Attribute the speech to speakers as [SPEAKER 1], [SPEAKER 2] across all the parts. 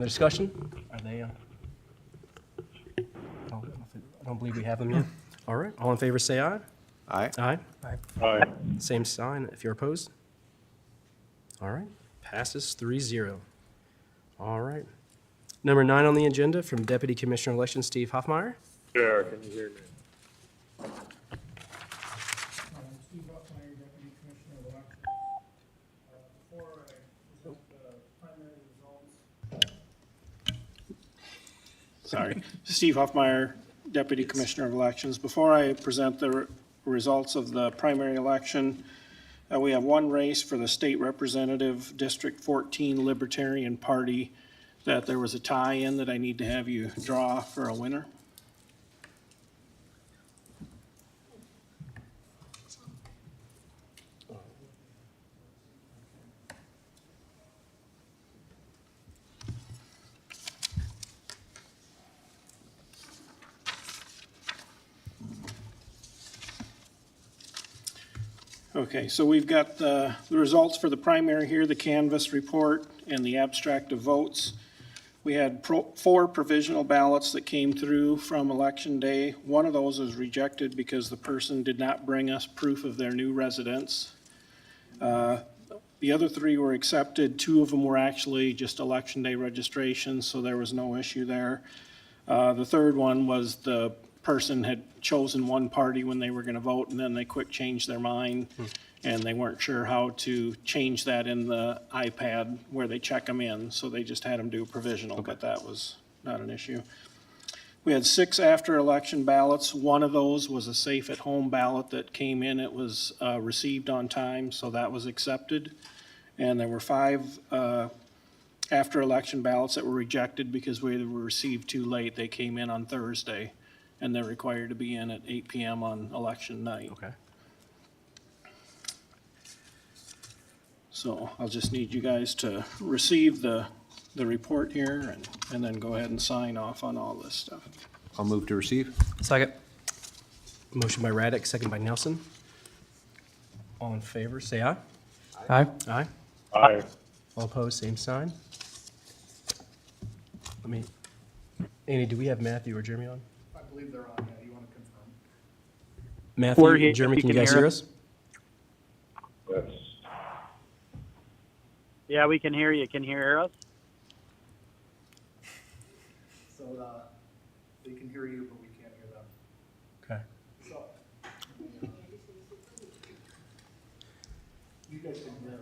[SPEAKER 1] The discussion? Are they? I don't believe we have them yet. All right. All in favor, say aye.
[SPEAKER 2] Aye.
[SPEAKER 1] Aye.
[SPEAKER 3] Aye.
[SPEAKER 1] Same sign if you're opposed. All right. Passes 3-0. All right. Number 9 on the agenda from Deputy Commissioner of Elections Steve Hoffmeyer.
[SPEAKER 3] Chair, can you hear me?
[SPEAKER 4] Steve Buckmeyer, Deputy Commissioner of Elections. Before I present the primary results. Sorry, Steve Hoffmeyer, Deputy Commissioner of Elections. Before I present the results of the primary election, we have one race for the State Representative, District 14 Libertarian Party, that there was a tie in that I need to have you draw for a winner. Okay, so we've got the results for the primary here, the canvass report and the abstract of votes. We had 4 provisional ballots that came through from Election Day. One of those was rejected because the person did not bring us proof of their new residence. The other 3 were accepted. 2 of them were actually just Election Day registrations, so there was no issue there. The third one was the person had chosen one party when they were going to vote, and then they quick changed their mind, and they weren't sure how to change that in the iPad where they check them in, so they just had them do provisional, but that was not an issue. We had 6 after-election ballots. One of those was a safe-at-home ballot that came in. It was received on time, so that was accepted. And there were 5 after-election ballots that were rejected because we were received too late. They came in on Thursday, and they're required to be in at 8 p.m. on election night.
[SPEAKER 1] Okay.
[SPEAKER 4] So I'll just need you guys to receive the report here and then go ahead and sign off on all this stuff.
[SPEAKER 2] I'll move to receive.
[SPEAKER 1] Second. Motion by Raddick, second by Nelson. All in favor, say aye.
[SPEAKER 5] Aye.
[SPEAKER 1] Aye.
[SPEAKER 3] Aye.
[SPEAKER 1] All opposed, same sign. Andy, do we have Matthew or Jeremy on?
[SPEAKER 4] I believe they're on. Yeah, you want to confirm?
[SPEAKER 1] Matthew,
[SPEAKER 5] We're here.
[SPEAKER 1] Jeremy,
[SPEAKER 5] You
[SPEAKER 1] can you
[SPEAKER 5] can
[SPEAKER 1] guys
[SPEAKER 5] hear
[SPEAKER 1] hear
[SPEAKER 5] us?
[SPEAKER 1] us?
[SPEAKER 3] Yes.
[SPEAKER 5] Yeah, we can hear you. Can you hear us?
[SPEAKER 6] So they can hear you, but we can't hear them.
[SPEAKER 1] Okay.
[SPEAKER 6] So you guys can hear.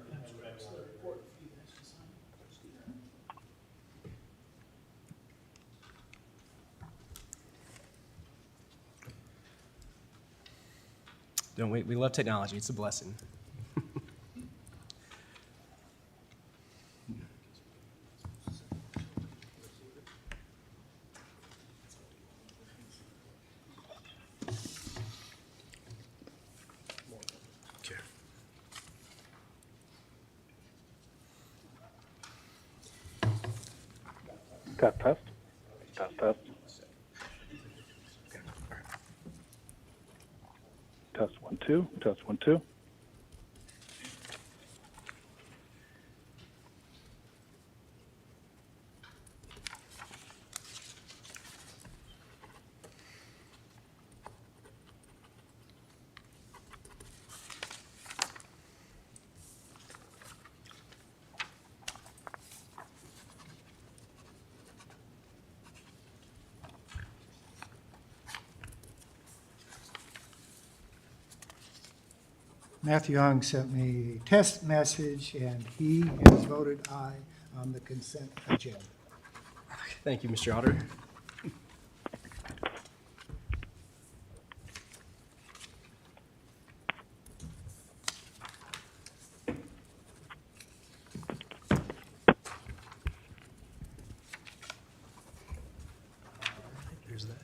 [SPEAKER 1] Don't wait. We love technology. It's a blessing. Okay.
[SPEAKER 3] Test, test. Test, test. Test 1, 2. Test 1, 2.
[SPEAKER 6] Matthew Young sent me a test message, and he has voted aye on the consent agenda.
[SPEAKER 1] Thank you, Mr. Otter. Here's that.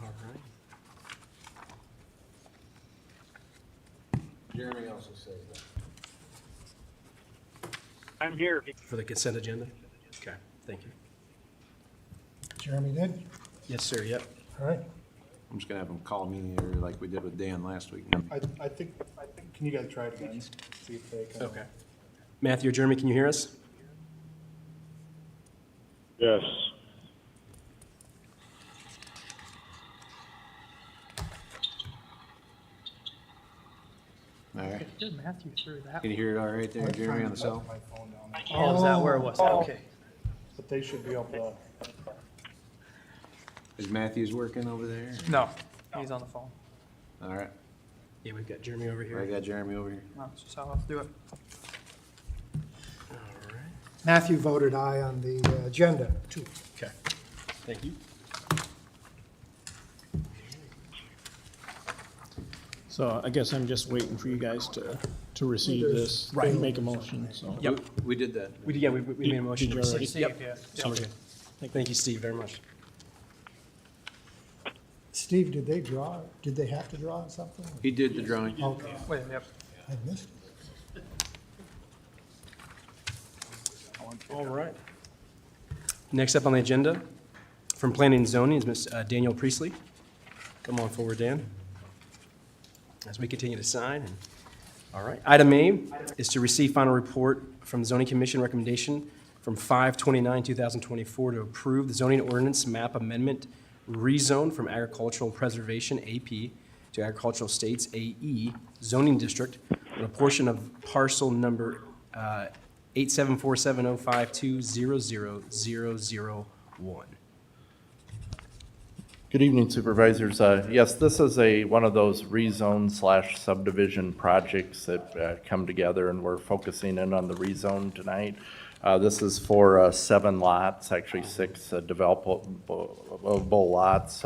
[SPEAKER 1] All right.
[SPEAKER 2] Jeremy also says that.
[SPEAKER 5] I'm here.
[SPEAKER 1] For the consent agenda? Okay, thank you.
[SPEAKER 6] Jeremy did?
[SPEAKER 1] Yes, sir, yep.
[SPEAKER 6] All right.
[SPEAKER 2] I'm just gonna have him call me or like we did with Dan last week.
[SPEAKER 6] I think
[SPEAKER 3] Can you guys try it again? See if they can.
[SPEAKER 1] Okay. Matthew or Jeremy, can you hear us?
[SPEAKER 3] Yes.
[SPEAKER 2] All right.
[SPEAKER 5] Matthew through that.
[SPEAKER 2] Can you hear it all right there, Jeremy, on the cell?
[SPEAKER 3] My phone down there.
[SPEAKER 5] Oh, is that where it was? Okay.
[SPEAKER 3] But they should be able to.
[SPEAKER 2] Is Matthews working over there?
[SPEAKER 5] No, he's on the phone.
[SPEAKER 2] All right.
[SPEAKER 1] Yeah, we've got Jeremy over here.
[SPEAKER 2] I got Jeremy over here.
[SPEAKER 5] That's just how I'll do it.
[SPEAKER 1] All right.
[SPEAKER 6] Matthew voted aye on the agenda, too.
[SPEAKER 1] Okay. Thank you.
[SPEAKER 4] So I guess I'm just waiting for you guys to receive this,
[SPEAKER 1] Right.
[SPEAKER 4] and make a motion, so.
[SPEAKER 1] Yep.
[SPEAKER 2] We did that.
[SPEAKER 1] We made a motion.
[SPEAKER 4] Did you
[SPEAKER 1] to
[SPEAKER 4] already?
[SPEAKER 1] receive. Yep.
[SPEAKER 5] Yeah.
[SPEAKER 1] So we're good. Thank you, Steve, very much.
[SPEAKER 6] Steve, did they have to draw on something?
[SPEAKER 2] He did the drawing.
[SPEAKER 6] Okay,
[SPEAKER 5] Wait, yep.
[SPEAKER 6] I missed it.
[SPEAKER 1] All right. Next up on the agenda, from Planning and Zoning is Ms. Daniel Priestley. Come on forward, Dan. As we continue to sign. All right. Item A is to receive final report from the Zoning Commission recommendation from 5/29/2024 to approve the zoning ordinance map amendment rezone from agricultural preservation AP to agricultural estates AE zoning district on a portion of parcel number 8747052000001.
[SPEAKER 7] Good evening Supervisors. Yes, this is one of those rezone / subdivision projects that come together, and we're focusing in on the rezone tonight. This is for 7 lots, actually 6 developable lots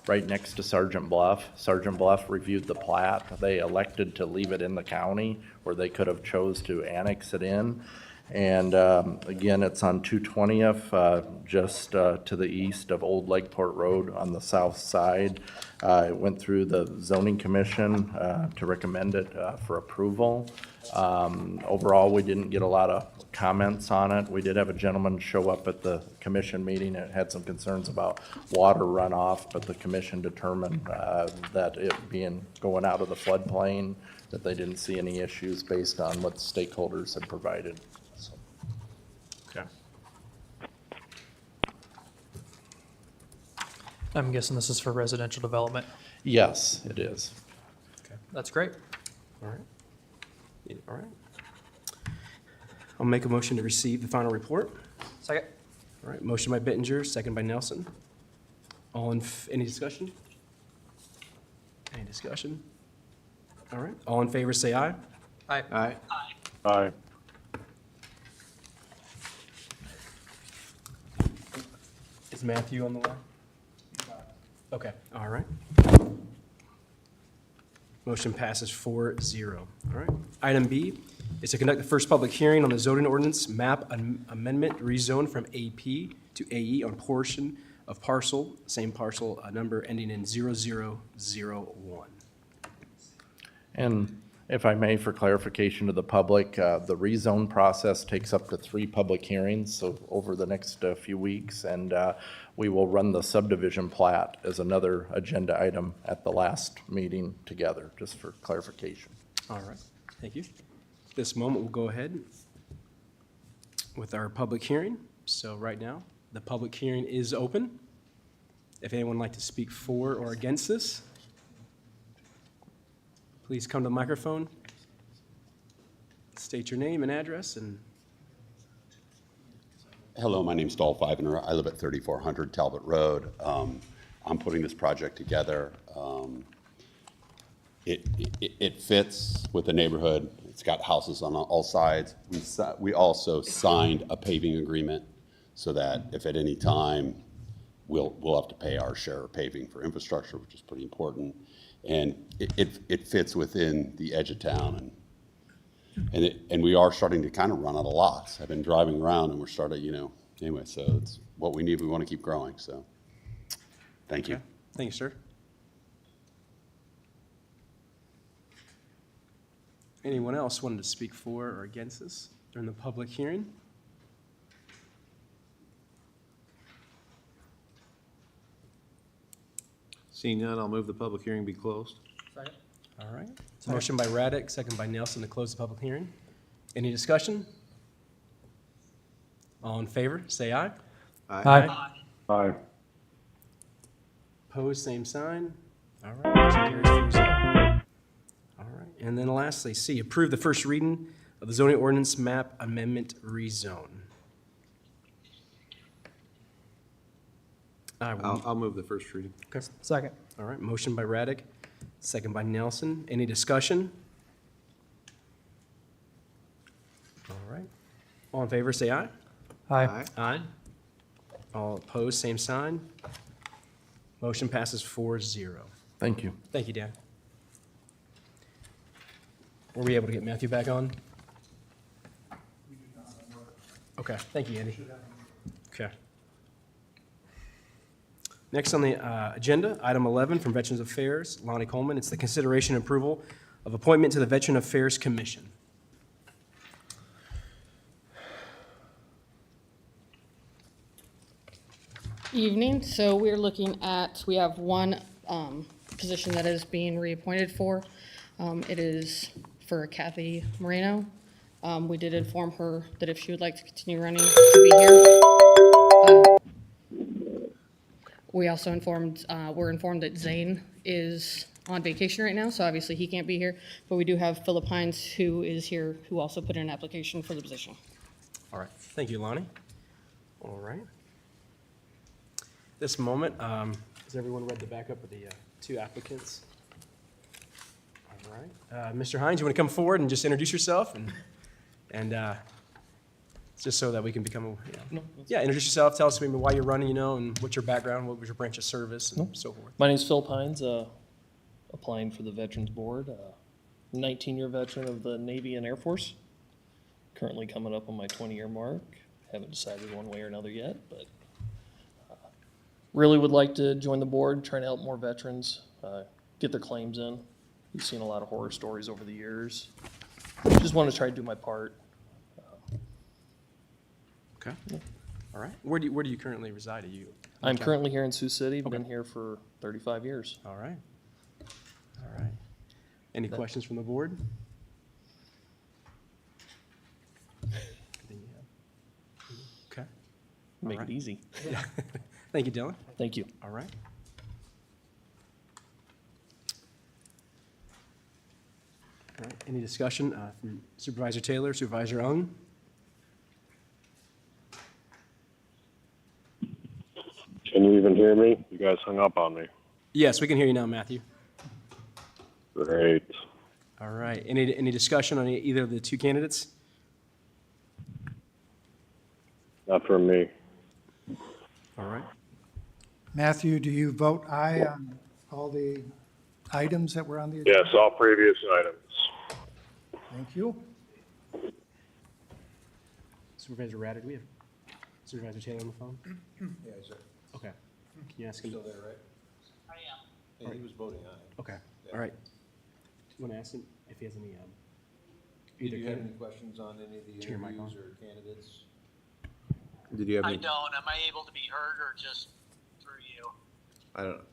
[SPEAKER 7] right next to Sergeant Bluff. Sergeant Bluff reviewed the plat. They elected to leave it in the county, where they could have chose to annex it in. And again, it's on 220th, just to the east of Old Lakeport Road on the south side. It went through the zoning commission to recommend it for approval. Overall, we didn't get a lot of comments on it. We did have a gentleman show up at the commission meeting and had some concerns about water runoff, but the commission determined that it going out of the floodplain, that they didn't see any issues based on what the stakeholders had provided. So.
[SPEAKER 1] Okay.
[SPEAKER 8] I'm guessing this is for residential development.
[SPEAKER 7] Yes, it is.
[SPEAKER 8] That's great.
[SPEAKER 1] All right. Yeah, all right. I'll make a motion to receive the final report.
[SPEAKER 8] Second.
[SPEAKER 1] All right, motion by Bittinger, second by Nelson. Any discussion? Any discussion? All right, all in favor, say aye.
[SPEAKER 8] Aye.
[SPEAKER 2] All right.
[SPEAKER 3] Aye.
[SPEAKER 1] Is Matthew on the line? Okay, all right. Motion passes 4-0. All right. Item B is to conduct the first public hearing on the zoning ordinance map amendment rezone from AP to AE on portion of parcel, same parcel number ending in 0001.
[SPEAKER 7] And if I may, for clarification to the public, the rezone process takes up to 3 public hearings, so over the next few weeks, and we will run the subdivision plat as another agenda item at the last meeting together, just for clarification.
[SPEAKER 1] All right, thank you. At this moment, we'll go ahead with our public hearing. So right now, the public hearing is open. If anyone would like to speak for or against this, please come to the microphone, state your name and address, and
[SPEAKER 9] Hello, my name's Dolph Ivener. I live at 3400 Talbot Road. I'm putting this project together. It fits with the neighborhood. It's got houses on all sides. We also signed a paving agreement so that if at any time we'll have to pay our share of paving for infrastructure, which is pretty important. And it fits within the edge of town, and we are starting to kind of run out of lots. I've been driving around, and we're starting, anyway. So it's what we need. We want to keep growing. So, thank you.
[SPEAKER 1] thank you, sir. Anyone else wanted to speak for or against this during the public hearing?
[SPEAKER 2] Seeing none, I'll move the public hearing be closed.
[SPEAKER 8] Second.
[SPEAKER 1] All right, So motion by Raddick, second by Nelson to close the public hearing. Any discussion? All in favor, say aye.
[SPEAKER 8] Aye.
[SPEAKER 3] Aye.
[SPEAKER 1] Opposed, same sign. All right, motion carries 4-0. All right, and then lastly, C, approve the first reading of the zoning ordinance map amendment rezone.
[SPEAKER 2] I'll move the first reading.
[SPEAKER 1] Okay.
[SPEAKER 8] Second.
[SPEAKER 1] All right, motion by Raddick, second by Nelson. Any discussion? All right. All in favor, say aye.
[SPEAKER 8] Aye.
[SPEAKER 1] Aye. All opposed, same sign. Motion passes 4-0.
[SPEAKER 7] Thank you.
[SPEAKER 1] Thank you, Dan. Were we able to get Matthew back on? Okay, thank you, Andy. Okay. Next on the agenda, item 11 from Veterans Affairs, Lonnie Coleman. It's the consideration and approval of appointment to the Veteran Affairs Commission.
[SPEAKER 10] Evening, so we're looking at, we have one position that is being reappointed for. It is for Kathy Moreno. We did inform her that if she would like to continue running to be here. We also we're informed that Zane is on vacation right now, so obviously he can't be here. But we do have Philip Hines, who is here, who also put in an application for the position.
[SPEAKER 1] All right, thank you, Lonnie. All right. This moment, has everyone read the backup of the two applicants? All right. Mr. Hines, you want to come forward and just introduce yourself and just so that we can become, yeah, introduce yourself, tell us maybe why you're running, and what's your background, what was your branch of service, and so forth.
[SPEAKER 11] My name's Phil Pines, applying for the Veterans Board, 19-year veteran of the Navy and Air Force. Currently coming up on my 20-year mark. Haven't decided one way or another yet, but really would like to join the board, trying to help more veterans get their claims in. You've seen a lot of horror stories over the years. Just want to try to do my part.
[SPEAKER 1] Okay. All right. Where do you currently reside? Are you?
[SPEAKER 11] I'm currently here in Sioux City, been here for 35 years.
[SPEAKER 1] All right. All right. Any questions from the board? Okay.
[SPEAKER 11] Make
[SPEAKER 1] right.
[SPEAKER 11] it easy.
[SPEAKER 1] Yeah. Thank you, Dylan.
[SPEAKER 11] Thank you.
[SPEAKER 1] All right. All right. Any discussion from Supervisor Taylor, Supervisor Ung?
[SPEAKER 3] Can you even hear me? You guys hung up on me.
[SPEAKER 1] Yes, we can hear you now, Matthew.
[SPEAKER 3] Great.
[SPEAKER 1] All right. Any discussion on either of the two candidates?
[SPEAKER 3] Not from me.
[SPEAKER 1] All right.
[SPEAKER 6] Matthew, do you vote aye on all the items that were on the agenda?
[SPEAKER 3] Yes, all previous items.
[SPEAKER 6] Thank you.
[SPEAKER 1] Supervisor Radder, do we have Supervisor Taylor on the phone?
[SPEAKER 2] Yeah, is there,
[SPEAKER 1] Okay. Can you ask him?
[SPEAKER 2] still there, right?
[SPEAKER 10] I am.
[SPEAKER 2] Yeah, he was voting aye.
[SPEAKER 1] Okay. All right. Do you want to ask him if he has any?
[SPEAKER 2] Did you have any
[SPEAKER 1] candidate?
[SPEAKER 2] questions on any of the
[SPEAKER 1] Turn your mic
[SPEAKER 2] interviews
[SPEAKER 1] on.
[SPEAKER 2] or candidates? Did you have
[SPEAKER 12] I
[SPEAKER 2] any?
[SPEAKER 12] don't. Am I able to be heard or just through you?
[SPEAKER 2] I don't know.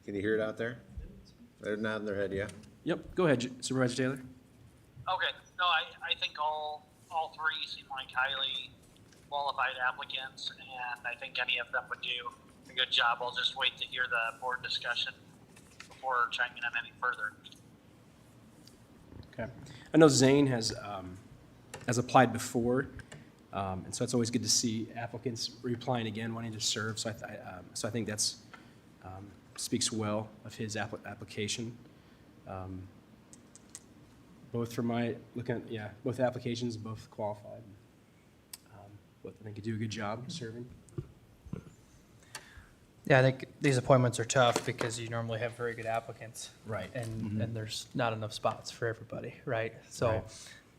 [SPEAKER 2] Can you hear it out there? They're nodding their head, yeah?
[SPEAKER 1] Yep. Go ahead, Supervisor Taylor.
[SPEAKER 12] Okay. No, I think all three seem like highly qualified applicants, and I think any of them would do a good job. I'll just wait to hear the board discussion before chiming in any further.
[SPEAKER 1] Okay. I know Zane has applied before, and so it's always good to see applicants reapplying again, wanting to serve. So I think that's speaks well of his application. Both from my looking at, both applications, both qualified. Both I think you do a good job serving.
[SPEAKER 8] Yeah, I think these appointments are tough because you normally have very good applicants.
[SPEAKER 1] Right.
[SPEAKER 8] And there's not enough spots for everybody, right? So
[SPEAKER 1] Right.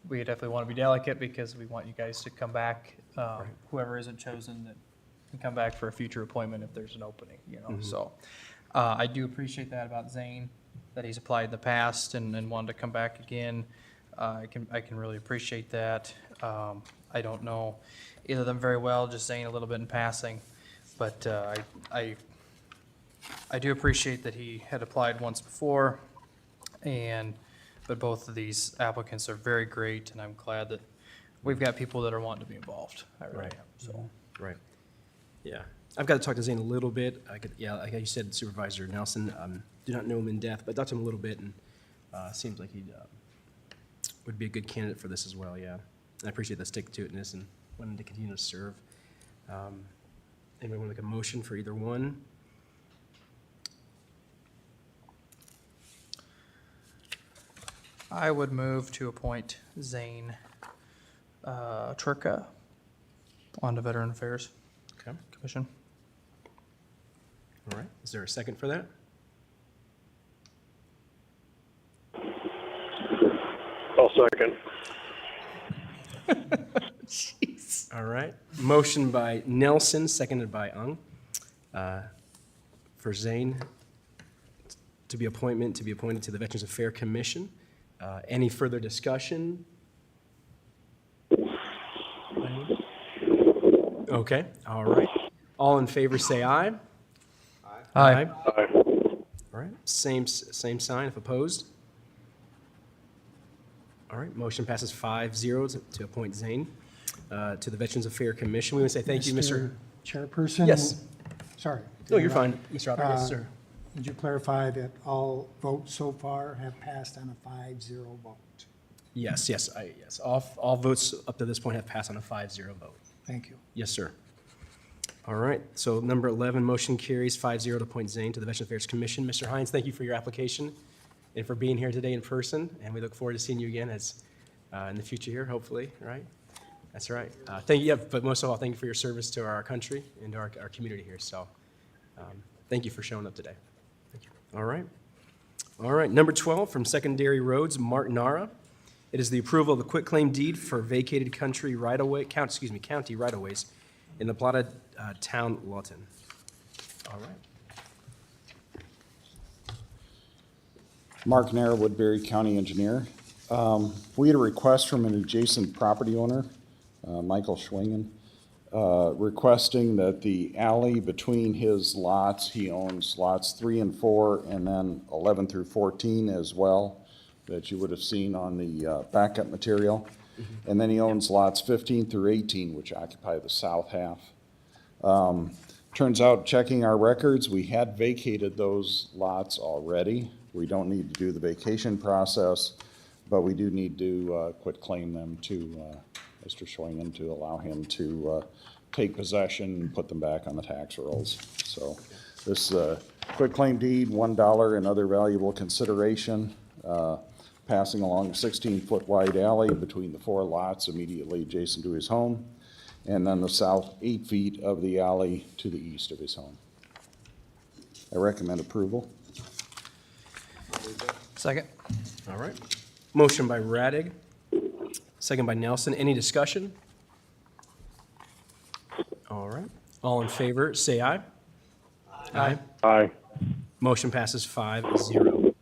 [SPEAKER 8] we definitely want to be delicate because we want you guys to come back, whoever isn't chosen, that can come back for a future appointment if there's an opening, So I do appreciate that about Zane, that he's applied in the past and wanted to come back again. I can really appreciate that. I don't know either of them very well, just Zane a little bit in passing. But I do appreciate that he had applied once before, and but both of these applicants are very great, and I'm glad that we've got people that are wanting to be involved. I really
[SPEAKER 1] Right.
[SPEAKER 8] am, so.
[SPEAKER 1] Right. Yeah. I've got to talk to Zane a little bit. Like you said, Supervisor Nelson, do not know him in depth, but I talked to him a little bit, and seems like he would be a good candidate for this as well, yeah. I appreciate the stick-to-itiveness and wanting to continue to serve. Anybody want to make a motion for either one?
[SPEAKER 8] I would move to appoint Zane Turka onto Veteran Affairs
[SPEAKER 1] Okay.
[SPEAKER 8] Commission.
[SPEAKER 1] All right. Is there a second for that?
[SPEAKER 3] I'll second.
[SPEAKER 8] Jeez.
[SPEAKER 1] All right. Motion by Nelson, seconded by Ung, for Zane to be appointed to the Veterans Affairs Commission. Any further discussion? Okay, all right. All in favor, say aye.
[SPEAKER 8] Aye.
[SPEAKER 3] Aye.
[SPEAKER 1] All right, same sign if opposed. All right, motion passes 5-0 to appoint Zane to the Veterans Affairs Commission. We want to say thank you, Mr.
[SPEAKER 6] Chairperson?
[SPEAKER 1] Yes.
[SPEAKER 6] Sorry.
[SPEAKER 1] No, you're fine, Mr. Opper. Yes, sir.
[SPEAKER 6] Would you clarify that all votes so far have passed on a 5-0 vote?
[SPEAKER 1] Yes, yes, yes. All votes up to this point have passed on a 5-0 vote.
[SPEAKER 6] Thank you.
[SPEAKER 1] Yes, sir. All right, so number 11, motion carries 5-0 to appoint Zane to the Veterans Affairs Commission. Mr. Hines, thank you for your application and for being here today in person, and we look forward to seeing you again as in the future here, hopefully, right? That's right. Thank you, yeah, but most of all, thank you for your service to our country and to our community here. So thank you for showing up today. Thank you. All right. All right, number 12, from Secondary Roads, Martinara. It is the approval of the quitclaim deed for vacated county right-of-ways in the plotted town Lawton. All right.
[SPEAKER 13] Mark Nair, Woodbury County Engineer. We had a request from an adjacent property owner, Michael Schwingen, requesting that the alley between his lots, he owns lots 3 and 4, and then 11 through 14 as well, that you would have seen on the backup material. And then he owns lots 15 through 18, which occupy the south half. Turns out, checking our records, we had vacated those lots already. We don't need to do the vacation process, but we do need to quitclaim them to Mr. Schwingen to allow him to take possession and put them back on the tax rolls. So this quitclaim deed, $1 and other valuable consideration, passing along a 16-foot wide alley between the 4 lots immediately adjacent to his home, and then the south 8 feet of the alley to the east of his home. I recommend approval.
[SPEAKER 8] Second.
[SPEAKER 1] All right. Motion by Radig, second by Nelson. Any discussion? All right. All in favor, say aye. Aye.
[SPEAKER 3] Aye.
[SPEAKER 1] Motion passes 5-0.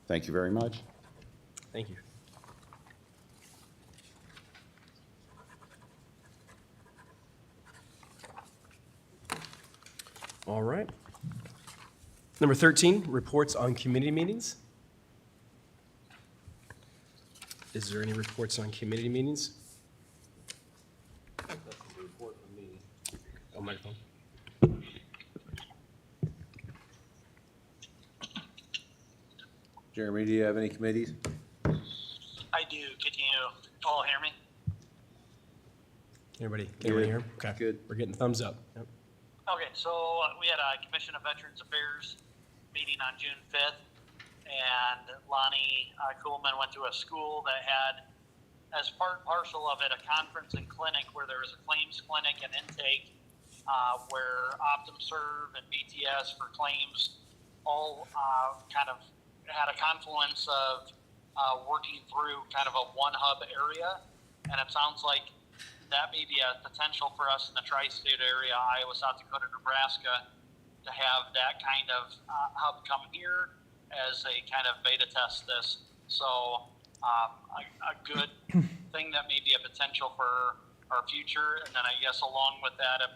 [SPEAKER 13] Thank you very much.
[SPEAKER 1] Thank you. All right. Number 13, reports on committee meetings. Is there any reports on committee meetings? Oh, microphone.
[SPEAKER 2] Jeremy, do you have any committees?
[SPEAKER 12] I do. Can you all hear me?
[SPEAKER 1] Can everybody hear? Okay.
[SPEAKER 2] Good.
[SPEAKER 1] We're getting thumbs up. Yep.
[SPEAKER 12] Okay, so we had a Commission of Veterans Affairs meeting on June 5th, and Lonnie Kuhlman went to a school that had, as part and parcel of it, a conference and clinic where there was a claims clinic and intake where OptumServe and BTS for claims all kind of had a confluence of working through kind of a one hub area, and it sounds like that may be a potential for us in the tri-state area, Iowa, South Dakota, Nebraska, to have that kind of hub come here as a kind of beta test this. So a good thing that may be a potential for our future. And then I guess along with that, I'm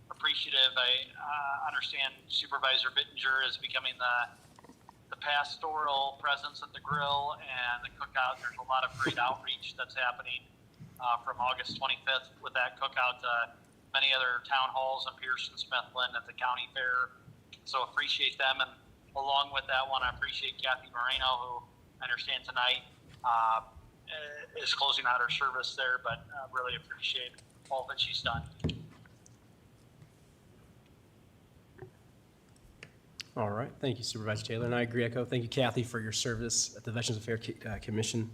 [SPEAKER 12] appreciative. I understand Supervisor Bittinger is becoming the the pastoral presence at the grill and the cookout. There's a lot of great outreach that's happening from August 25th with that cookout to many other town halls in Pearson, Smithland at the county fair. So appreciate them. And along with that one, I appreciate Kathy Moreno, who I understand tonight is closing out her service there, but really appreciate all that she's done.
[SPEAKER 1] All right, thank you Supervisor Taylor, and I agree, echo. Thank you Kathy for your service at the Veterans Affairs Commission.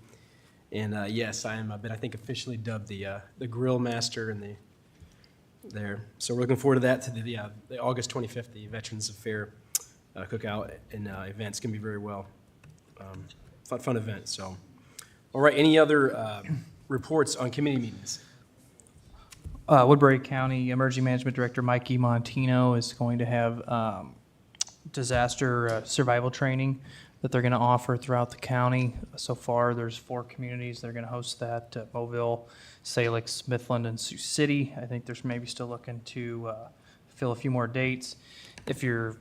[SPEAKER 1] And yes, I am, I think officially dubbed the grill master and there. So we're looking forward to that, to the August 25th, the Veterans Affairs cookout and events. Can be very well. Fun event, so. All right, any other reports on committee meetings?
[SPEAKER 8] Woodbury County Emergency Management Director Mikey Montino is going to have disaster survival training that they're going to offer throughout the county. So far, there's 4 communities that are going to host that: Mobile, Salix, Smithland, and Sioux City. I think there's maybe still looking to fill a few more dates. If you're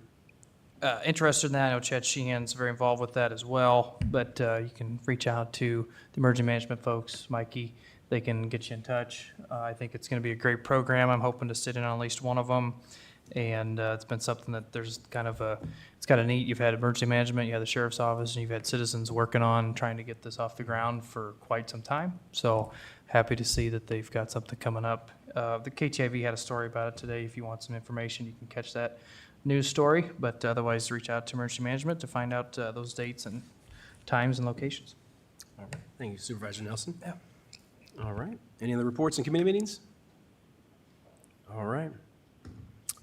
[SPEAKER 8] interested in that, I know Chad Sheehan's very involved with that as well, but you can reach out to the emergency management folks, Mikey. They can get you in touch. I think it's going to be a great program. I'm hoping to sit in on at least one of them. And it's been something that there's kind of it's kind of neat. You've had emergency management, you had the sheriff's office, and you've had citizens working on trying to get this off the ground for quite some time. So happy to see that they've got something coming up. The KTIV had a story about it today. If you want some information, you can catch that news story. But otherwise, reach out to emergency management to find out those dates and times and locations.
[SPEAKER 1] All right, thank you Supervisor Nelson. Yeah. All right, any other reports and committee meetings? All right.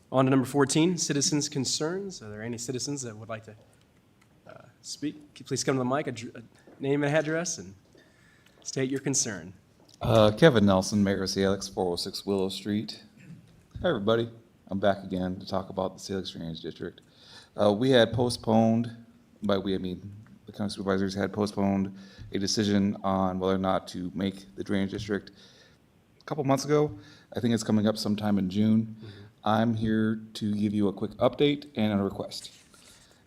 [SPEAKER 1] On to number 14, citizens' concerns. Are there any citizens that would like to speak? Please come to the mic, name and address, and state your concern.
[SPEAKER 14] Kevin Nelson, Mayor of Salix, 406 Willow Street. Hi, everybody. I'm back again to talk about the Salix Drainage District. We had postponed, by we I mean the county supervisors had postponed a decision on whether or not to make the drainage district a couple months ago. I think it's coming up sometime in June. I'm here to give you a quick update and a request.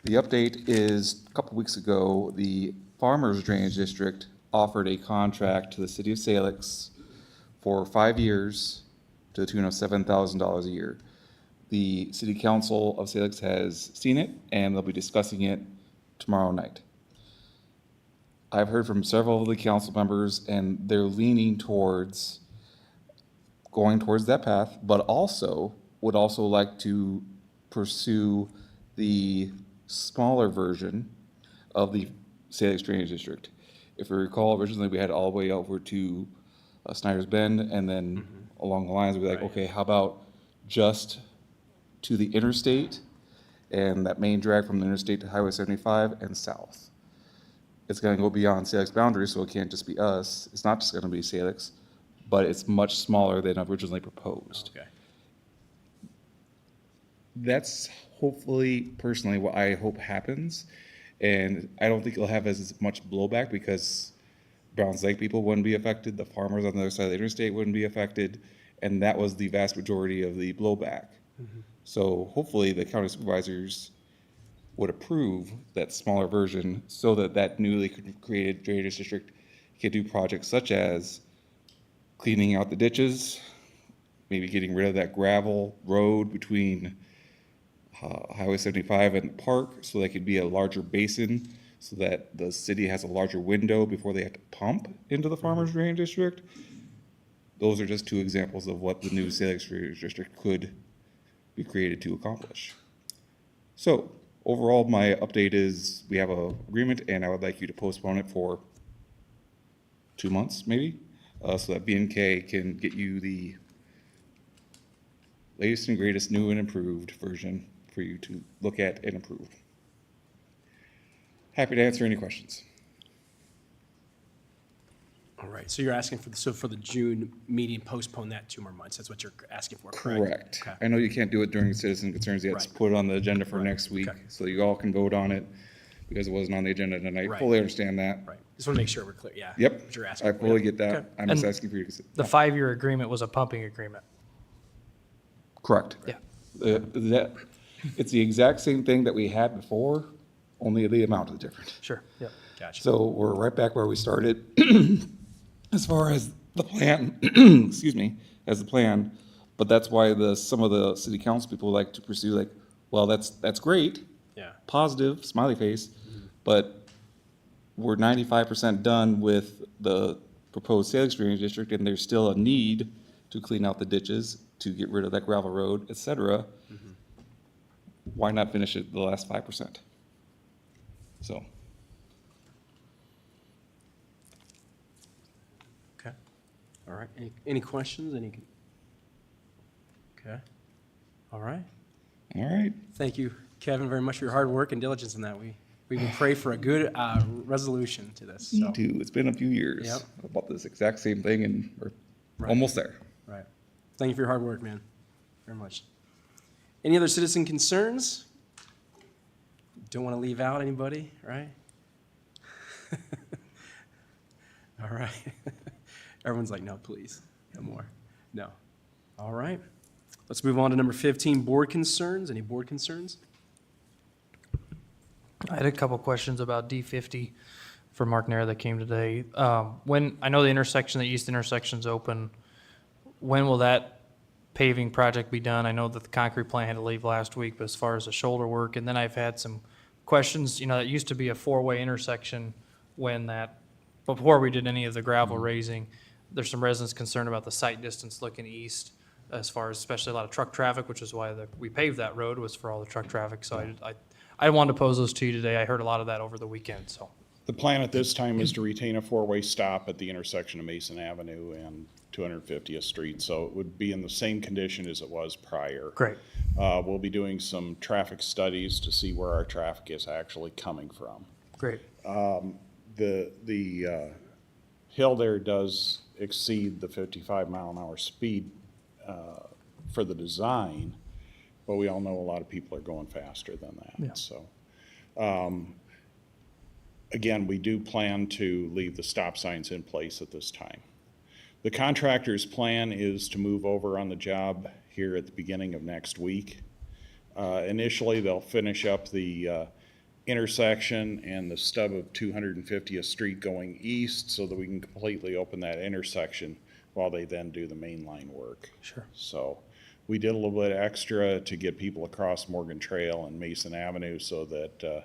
[SPEAKER 14] The update is a couple weeks ago, the Farmers Drainage District offered a contract to the city of Salix for 5 years to the tune of $7,000 a year. The city council of Salix has seen it and they'll be discussing it tomorrow night. I've heard from several of the council members and they're leaning towards going towards that path, but also would also like to pursue the smaller version of the Salix Drainage District. If you recall, originally we had all the way over to Snyder's Bend, and then along the lines, we were like, okay, how about just to the interstate and that main drag from the interstate to Highway 75 and south. It's gonna go beyond Salix boundaries, so it can't just be us. It's not just gonna be Salix, but it's much smaller than originally proposed.
[SPEAKER 1] Okay.
[SPEAKER 14] That's hopefully, personally, what I hope happens. And I don't think it'll have as much blowback because Browns Lake people wouldn't be affected, the farmers on the other side of the interstate wouldn't be affected, and that was the vast majority of the blowback. So hopefully the county supervisors would approve that smaller version so that that newly created drainage district could do projects such as cleaning out the ditches, maybe getting rid of that gravel road between Highway 75 and the park, so that could be a larger basin, so that the city has a larger window before they have to pump into the Farmers Drainage District. Those are just 2 examples of what the new Salix Drainage District could be created to accomplish. So overall, my update is we have an agreement, and I would like you to postpone it for 2 months, maybe, so that B&K can get you the latest and greatest new and improved version for you to look at and approve. Happy to answer any questions.
[SPEAKER 1] All right, so you're asking for the June meeting, postpone that 2 more months. That's what you're asking for, correct?
[SPEAKER 14] Correct.
[SPEAKER 1] Okay.
[SPEAKER 14] I know you can't do it during citizen concerns yet. It's
[SPEAKER 1] Right.
[SPEAKER 14] put on the agenda for
[SPEAKER 1] Right.
[SPEAKER 14] next week,
[SPEAKER 1] Okay.
[SPEAKER 14] so you all can vote on it because it wasn't on the agenda tonight.
[SPEAKER 1] Right.
[SPEAKER 14] Fully understand that.
[SPEAKER 1] Right, just want to make sure we're clear, yeah.
[SPEAKER 14] Yep,
[SPEAKER 1] What you're asking
[SPEAKER 14] I
[SPEAKER 1] for.
[SPEAKER 14] fully get that.
[SPEAKER 1] Okay.
[SPEAKER 14] I'm just
[SPEAKER 8] And
[SPEAKER 14] asking for you to.
[SPEAKER 8] The 5-year agreement was a pumping agreement.
[SPEAKER 14] Correct.
[SPEAKER 8] Yeah.
[SPEAKER 14] It's the exact same thing that we had before, only the amount is different.
[SPEAKER 8] Sure, yep.
[SPEAKER 1] Gotcha.
[SPEAKER 14] So we're right back where we started as far as the plan, excuse me, as the plan. But that's why some of the city council people like to pursue like, well, that's great,
[SPEAKER 1] Yeah.
[SPEAKER 14] positive, smiley face, but we're 95% done with the proposed sales experience district, and there's still a need to clean out the ditches, to get rid of that gravel road, et cetera. Why not finish it the last 5%? So.
[SPEAKER 1] Okay. All right. Any questions? Okay. All right.
[SPEAKER 14] All right.
[SPEAKER 1] Thank you, Kevin, very much for your hard work and diligence in that. We will pray for a good resolution to this.
[SPEAKER 14] Me
[SPEAKER 1] So.
[SPEAKER 14] too. It's been a few years
[SPEAKER 1] Yep.
[SPEAKER 14] about this exact same thing, and we're
[SPEAKER 1] Right.
[SPEAKER 14] almost there.
[SPEAKER 1] Right. Thank you for your hard work, man. Very much. Any other citizen concerns? Don't want to leave out anybody, right? All right. Everyone's like, no, please, no more. No. All right. Let's move on to number 15, board concerns. Any board concerns?
[SPEAKER 8] I had a couple questions about D50 for Mark Nair that came today. When, I know the intersection, the east intersection's open, when will that paving project be done? I know that the concrete plant had to leave last week, but as far as the shoulder work, and then I've had some questions, that used to be a four-way intersection before we did any of the gravel raising. There's some residents concerned about the sight distance looking east, as far as especially a lot of truck traffic, which is why we paved that road, was for all the truck traffic. So I wanted to pose those to you today. I heard a lot of that over the weekend, so.
[SPEAKER 13] The plan at this time is to retain a four-way stop at the intersection of Mason Avenue and 250th Street, so it would be in the same condition as it was prior.
[SPEAKER 8] Great.
[SPEAKER 13] We'll be doing some traffic studies to see where our traffic is actually coming from.
[SPEAKER 8] Great.
[SPEAKER 13] The hill there does exceed the 55-mile-an-hour speed for the design, but we all know a lot of people are going faster than that.
[SPEAKER 8] Yeah.
[SPEAKER 13] So, again, we do plan to leave the stop signs in place at this time. The contractor's plan is to move over on the job here at the beginning of next week. Initially, they'll finish up the intersection and the stub of 250th Street going east so that we can completely open that intersection while they then do the main line work.
[SPEAKER 8] Sure.
[SPEAKER 13] So we did a little bit extra to get people across Morgan Trail and Mason Avenue so that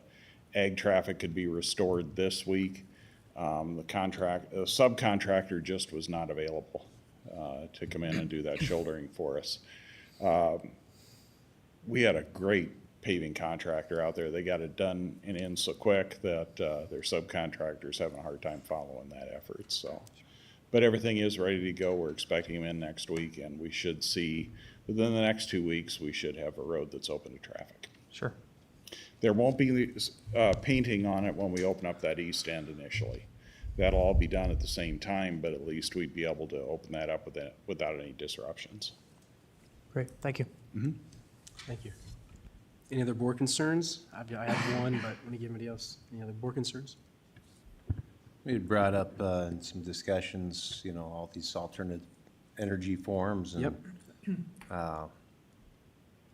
[SPEAKER 13] ag traffic could be restored this week. The subcontractor just was not available to come in and do that shouldering for us. We had a great paving contractor out there. They got it done and in so quick that their subcontractor's having a hard time following that effort. So, but everything is ready to go. We're expecting him in next week, and we should see within the next 2 weeks we should have a road that's open to traffic.
[SPEAKER 8] Sure.
[SPEAKER 13] There won't be painting on it when we open up that east end initially. That'll all be done at the same time, but at least we'd be able to open that up without any disruptions.
[SPEAKER 8] Great, thank you.
[SPEAKER 1] Thank you. Any other board concerns? I have one, but let me give anybody else. Any other board concerns?
[SPEAKER 2] We had brought up in some discussions, all these alternative energy forms, and
[SPEAKER 1] Yep.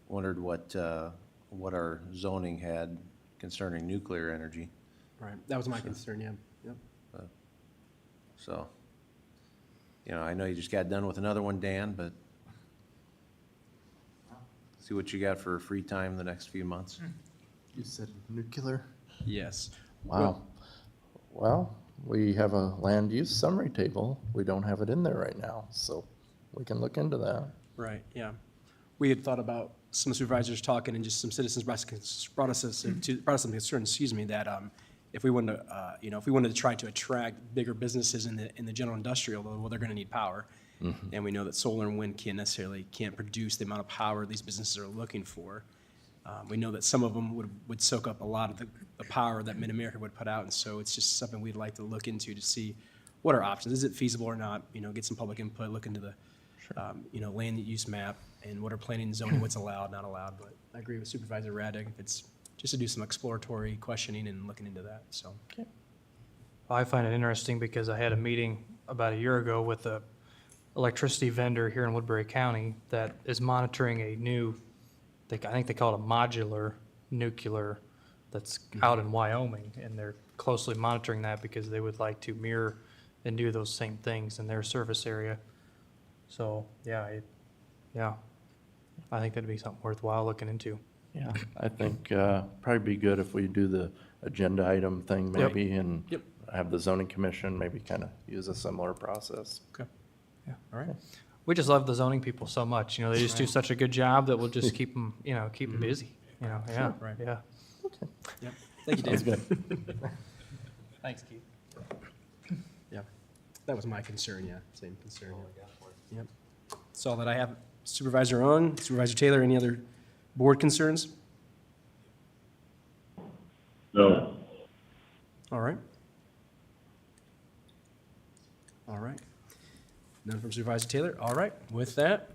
[SPEAKER 2] wondered what our zoning had concerning nuclear energy.
[SPEAKER 1] Right. That was my concern, yeah. Yep.
[SPEAKER 2] So, I know you just got done with another one, Dan, but see what you got for free time the next few months.
[SPEAKER 7] You said nuclear?
[SPEAKER 1] Yes.
[SPEAKER 7] Wow. Well, we have a land use summary table. We don't have it in there right now, so we can look into that.
[SPEAKER 1] Right, yeah. We had thought about some supervisors talking and just some citizens brought us some concern, that if we wanted to, if we wanted to try to attract bigger businesses in the general industrial, well, they're gonna need power. And we know that solar and wind can't produce the amount of power these businesses are looking for. We know that some of them would soak up a lot of the power that Mid-America would put out, and so it's just something we'd like to look into to see what are options. Is it feasible or not? Get some public input, look into the, land use map, and what are planning and zoning, what's allowed, not allowed. But I agree with Supervisor Raddick, it's just to do some exploratory questioning and looking into that, so.
[SPEAKER 8] Well, I find it interesting because I had a meeting about a year ago with a electricity vendor here in Woodbury County that is monitoring a new, I think they call it a modular nuclear that's out in Wyoming, and they're closely monitoring that because they would like to mirror and do those same things in their service area. So, yeah, I think that'd be something worthwhile looking into.
[SPEAKER 7] Yeah, I think probably be good if we do the agenda item thing
[SPEAKER 8] Yep.
[SPEAKER 7] maybe and
[SPEAKER 1] Yep.
[SPEAKER 7] have the zoning commission maybe kind of use a similar process.
[SPEAKER 1] Okay. Yeah, all right.
[SPEAKER 8] We just love the zoning people so much, they just do such a good job that we'll just keep them, keep them busy, yeah,
[SPEAKER 1] Right.
[SPEAKER 8] yeah.
[SPEAKER 1] Yep. Thank you, Dan.
[SPEAKER 7] That's good.
[SPEAKER 8] Thanks, Keith.
[SPEAKER 1] Yeah, that was my concern, yeah, same concern. Yeah. Yep. That's all that I have. Supervisor on, Supervisor Taylor, any other board concerns?
[SPEAKER 3] No.
[SPEAKER 1] All right. All right. None from Supervisor Taylor. All right. With that,